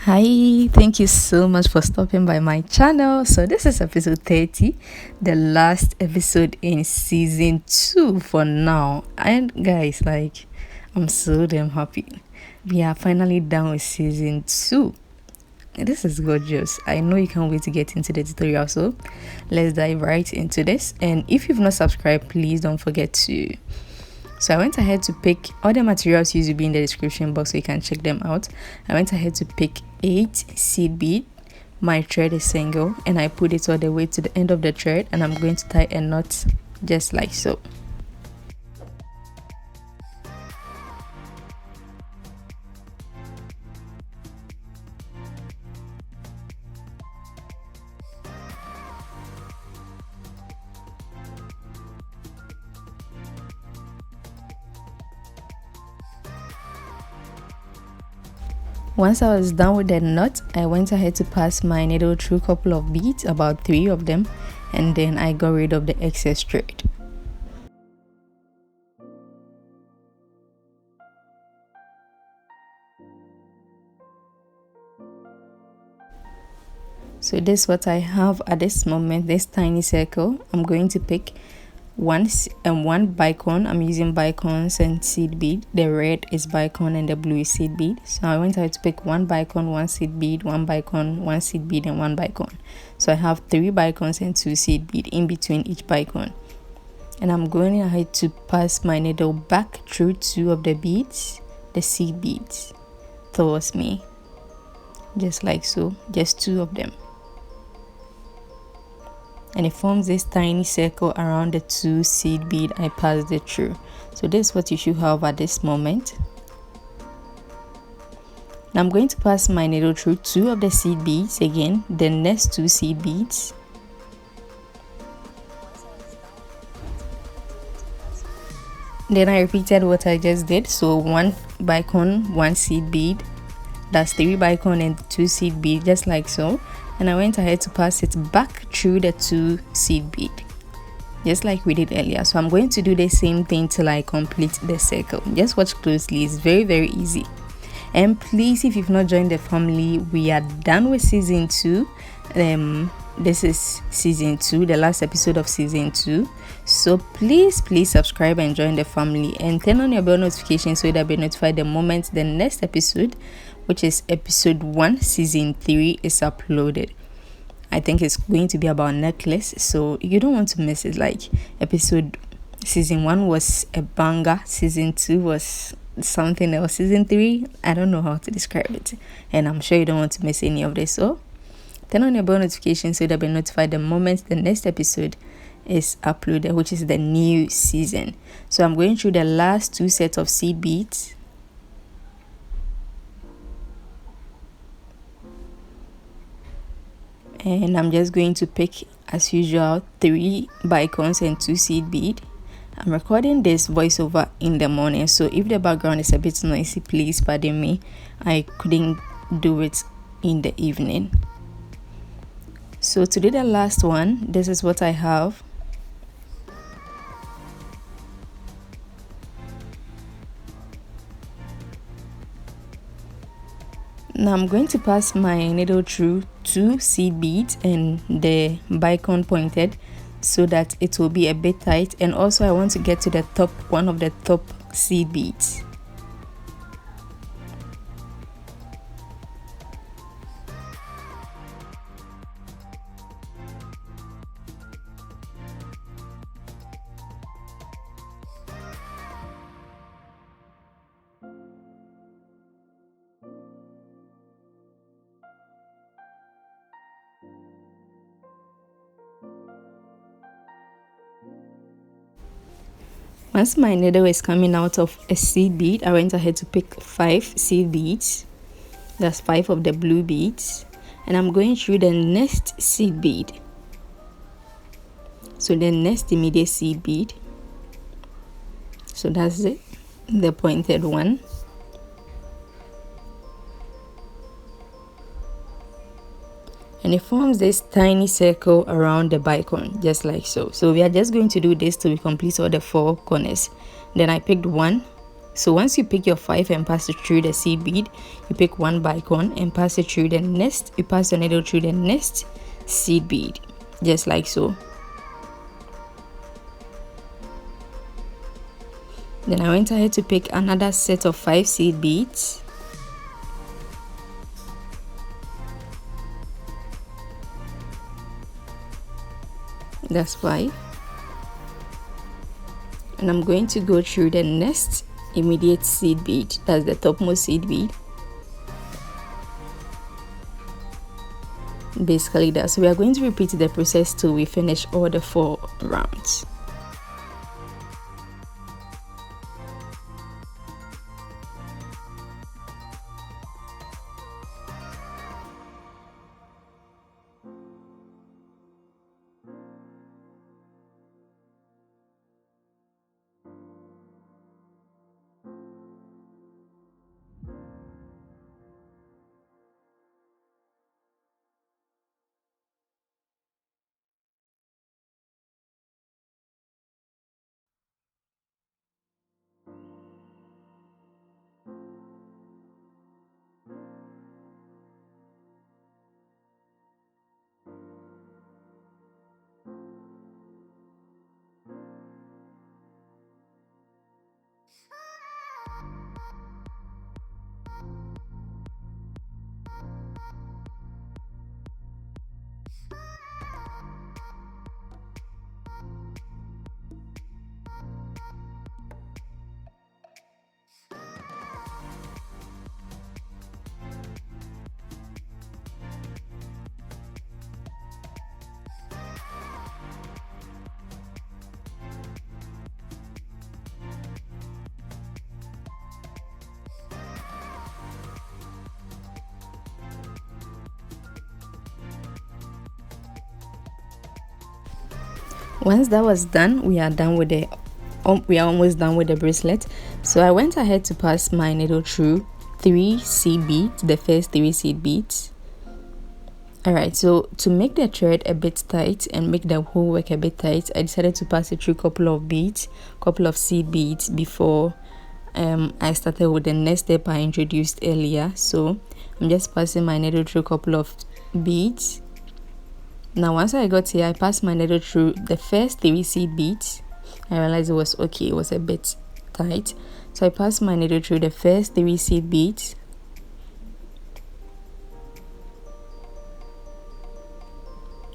Hi, thank you so much for stopping by my channel. So this is episode 30, the last episode in season 2 for now. And guys, I'm so damn happy. We are finally done with season 2. This is gorgeous. I know you can't wait to get into the tutorial, so let's dive right into this. And if you've not subscribed, please don't forget to. So I went ahead to pick all the materials used will be in the description box so you can check them out. I went ahead to pick 8 seed bead. My thread is single and I put it all the way to the end of the thread, and I'm going to tie a knot just like so. Once I was done with the knot, I went ahead to pass my needle through a couple of beads, about 3 of them, and then I got rid of the excess thread. So this is what I have at this moment, this tiny circle. I'm going to pick one bicon. I'm using bicons and seed bead. The red is bicon and the blue is seed bead. So I went ahead to pick one bicon, one seed bead, one bicon, one seed bead, and one bicon. So I have 3 bicons and 2 seed bead in between each bicon. And I'm going ahead to pass my needle back through 2 of the beads, the seed beads, towards me, just like so, just 2 of them. And it forms this tiny circle around the 2 seed bead I passed it through. So this is what you should have at this moment. Now I'm going to pass my needle through 2 of the seed beads again, the next 2 seed beads. Then I repeated what I just did. So 1 bicon, 1 seed bead, that's 3 bicon and 2 seed bead, just like so. And I went ahead to pass it back through the 2 seed bead, just like we did earlier. So I'm going to do the same thing till I complete the circle. Just watch closely, it's very easy. And please, if you've not joined the family, we are done with season 2. This is season 2, the last episode of season 2. So please subscribe and join the family, and turn on your bell notification so you'll be notified the moment the next episode, which is episode 1 season 3, is uploaded. I think it's going to be about necklace, so you don't want to miss it. Like season 1 was a banger, season 2 was something else, season 3 I don't know how to describe it, and I'm sure you don't want to miss any of this. So turn on your bell notification so you'll be notified the moment the next episode is uploaded, which is the new season. So I'm going through the last 2 sets of seed beads. And I'm just going to pick, as usual, 3 bicons and 2 seed bead. I'm recording this voiceover in the morning, so if the background is a bit noisy, please pardon me. I couldn't do it in the evening. So to do the last one, this is what I have. Now I'm going to pass my needle through 2 seed beads and the bicon pointed so that it will be a bit tight, and also I want to get to the top, one of the top seed beads. Once my needle is coming out of a seed bead, I went ahead to pick 5 seed beads. That's 5 of the blue beads. And I'm going through the next seed bead. So the next immediate seed bead. So that's it, the pointed one. And it forms this tiny circle around the bicon, just like so. So we are just going to do this till we complete all the 4 corners. Then I picked 1 So once you pick your 5 and pass it through the seed bead, you pick one bicon and pass it through the next, you pass your needle through the next seed bead, just like so. Then I went ahead to pick another set of 5 seed beads. That's 5. And I'm going to go through the next immediate seed bead, that's the topmost seed bead. Basically that. So we are going to repeat the process till we finish all the 4 rounds. Once that was done, we are almost done with the bracelet. So I went ahead to pass my needle through 3 seed beads, the first 3 seed beads. Alright, so to make the thread a bit tight and make the whole work a bit tight, I decided to pass it through a couple of seed beads before I started with the next step I introduced earlier. So I'm just passing my needle through a couple of beads. Now once I got here, I passed my needle through the first 3 seed beads. I realized it was okay, it was a bit tight, so I passed my needle through the first 3 seed beads.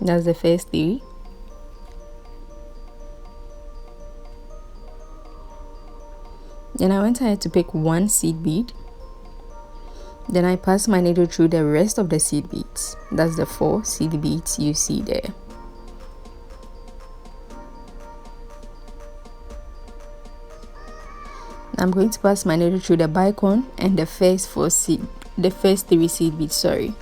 That's the first 3. Then I went ahead to pick 1 seed bead. Then I passed my needle through the rest of the seed beads. That's the 4 seed beads you see there. I'm going to pass my needle through the bicon and the first 3 seed beads, sorry.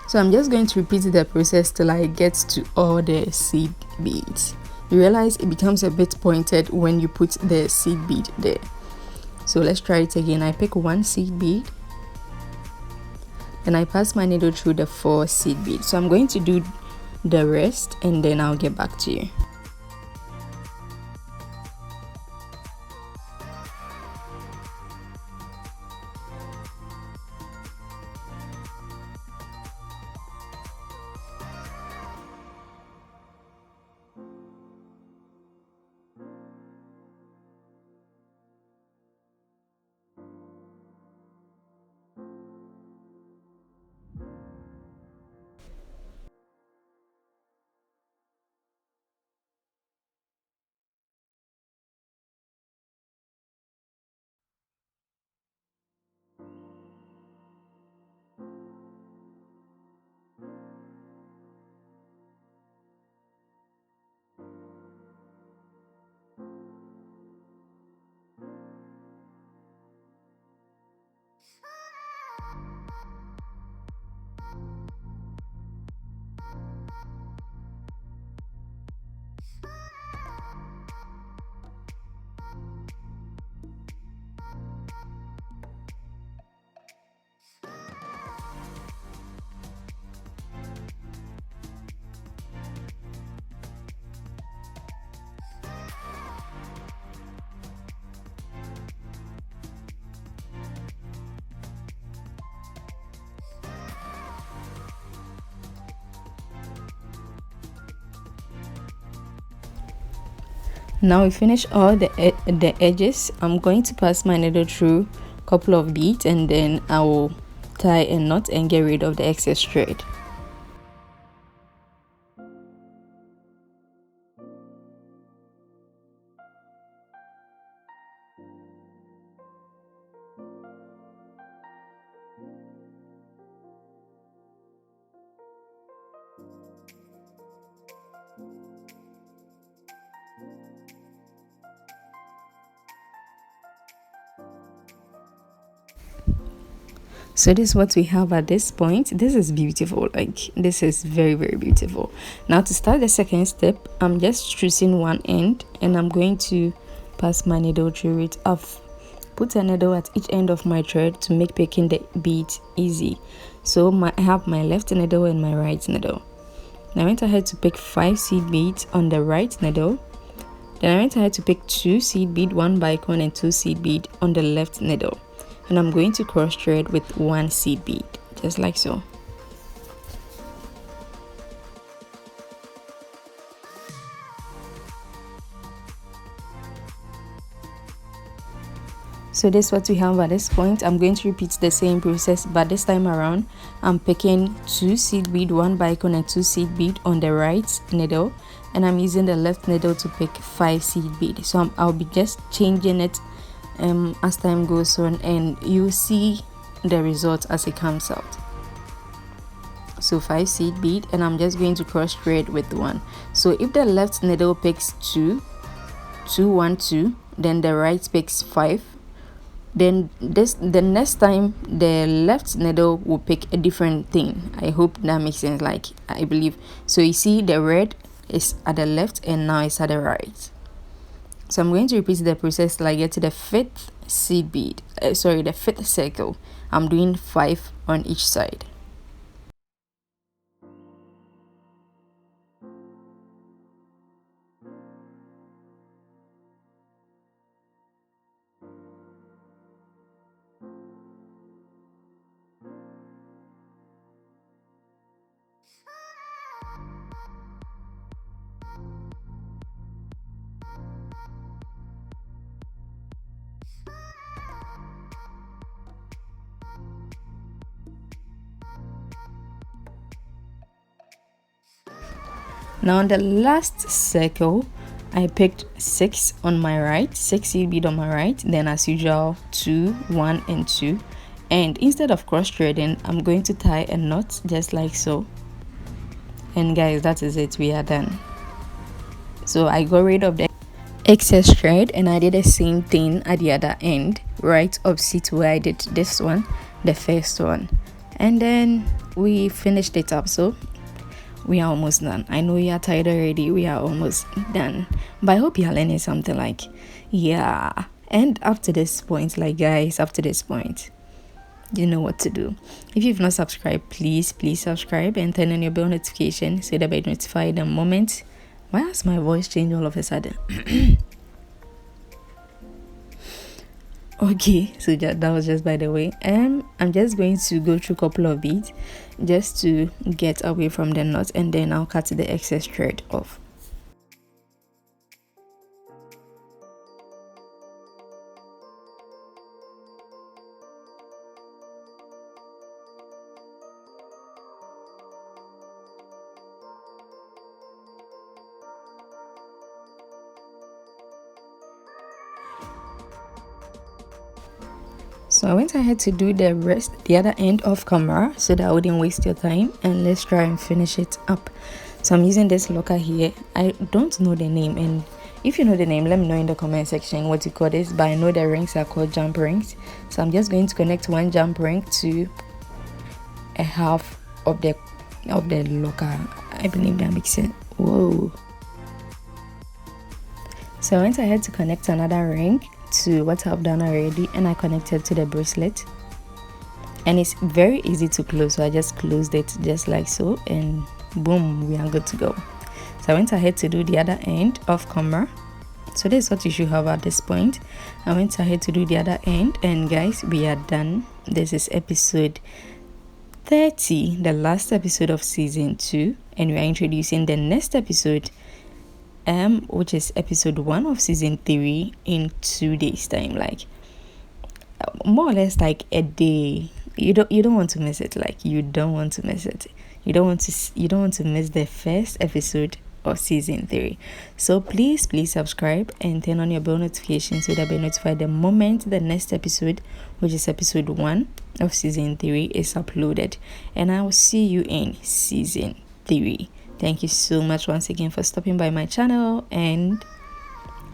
So I'm just going to repeat the process till I get to all the seed beads. You realize it becomes a bit pointed when you put the seed bead there. So let's try it again. I pick 1 seed bead, then I pass my needle through the 4 seed beads. So I'm going to do the rest and then I'll get back to you. Now we finish all the edges. I'm going to pass my needle through a couple of beads, and then I will tie a knot and get rid of the excess thread. So this is what we have at this point. This is beautiful. Like, this is very, very beautiful. Now to start the second step, I'm just choosing one end and I'm going to pass my needle through it. I've put a needle at each end of my thread to make picking the beads easy. So I have my left needle and my right needle. Now I went ahead to pick 5 seed beads on the right needle. Then I went ahead to pick 2 seed bead, 1 bicone and 2 seed bead on the left needle. And I'm going to cross thread with 1 seed bead, just like so. So this is what we have at this point. I'm going to repeat the same process, but this time around I'm picking 2 seed bead, 1 bicone and 2 seed bead on the right needle, and I'm using the left needle to pick 5 seed bead. So I'll be just changing it as time goes on, and you see the result as it comes out. So 5 seed bead, and I'm just going to cross thread with 1. So if the left needle picks 2, 2, 1, 2, then the right picks 5, then the next time the left needle will pick a different thing. I hope that makes sense. Like, I believe so. You see the red is at the left and now it's at the right. So I'm going to repeat the process till I get to the 5th seed bead, the 5th circle. I'm doing 5 on each side. Now on the last circle, I picked 6 on my right, 6 seed bead on my right, then as usual 2, 1 and 2, and instead of cross threading, I'm going to tie a knot just like so. And guys, that is it, we are done. So I got rid of the excess thread and I did the same thing at the other end, right opposite where I did this one, the first one, and then we finished it up. So we are almost done. I know you are tired already. We are almost done, but I hope you are learning something. Like, yeah. And up to this point, like, guys, up to this point, you know what to do. If you've not subscribed, please subscribe and turn on your bell notification so that you're notified the moment. Why has my voice changed all of a sudden? Okay, so that was just by the way. I'm just going to go through a couple of beads just to get away from the knot, and then I'll cut the excess thread off. So I went ahead to do the other end off camera so that I wouldn't waste your time, and let's try and finish it up. So I'm using this locker here. I don't know the name, and if you know the name, let me know in the comment section what you call this, but I know the rings are called jump rings. So I'm just going to connect one jump ring to a half of the locker. I believe that makes sense. Whoa. So I went ahead to connect another ring to what I've done already, and I connected to the bracelet, and it's very easy to close, so I just closed it just like so, and boom, we are good to go. So I went ahead to do the other end off camera. So this is what you should have at this point. I went ahead to do the other end, and guys, we are done. This is episode 30, the last episode of season 2, and we are introducing the next episode which is episode 1 of season 3 in 2 days time, like more or less like a day. You don't want to miss it. Like you don't want to miss it. You don't want to miss the first episode of season 3. So please subscribe and turn on your bell notification so that you'll be notified the moment the next episode, which is episode 1 of season 3, is uploaded. And I will see you in season 3. Thank you so much once again for stopping by my channel, and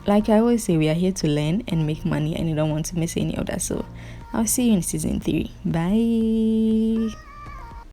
like I always say, we are here to learn and make money, and you don't want to miss any of that. So I'll see you in season 3. Bye.